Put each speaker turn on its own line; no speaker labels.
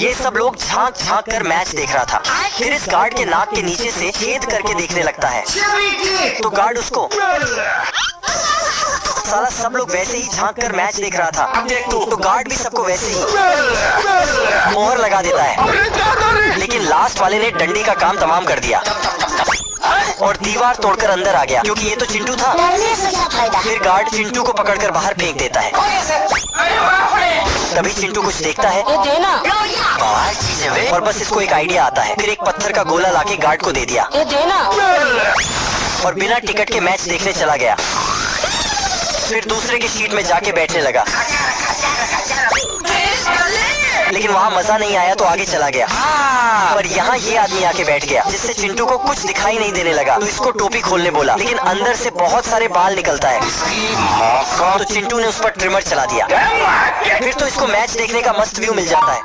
ये सब लोग झांक झांक कर मैच देख रहा था। फिर इस गार्ड के नाक के नीचे से छेद करके देखने लगता है, तो गार्ड उसको साला सब लोग वैसे ही झांक कर मैच देख रहा था, तो गार्ड भी सबको वैसे ही मोहर लगा देता है। लेकिन लास्ट वाले ने डंडी का काम तमाम कर दिया और दीवार तोड़कर अंदर आ गया, क्योंकि ये तो चिंटू था। फिर गार्ड चिंटू को पकड़कर बाहर फेंक देता है। तभी चिंटू कुछ देखता है और बस इसको एक आइडिया आता है। फिर एक पत्थर का गोला लाके गार्ड को दे दिया और बिना टिकट के मैच देखने चला गया। फिर दूसरे की सीट में जाके बैठने लगा, लेकिन वहाँ मजा नहीं आया तो आगे चला गया। पर यहाँ ये आदमी आके बैठ गया, जिससे चिंटू को कुछ दिखाई नहीं देने लगा। तो इसको टोपी खोलने बोला, लेकिन अंदर से बहुत सारे बाल निकलता है, तो चिंटू ने उस पर ट्रिमर चला दिया। फिर तो इसको मैच देखने का मस्त व्यू मिल जाता है।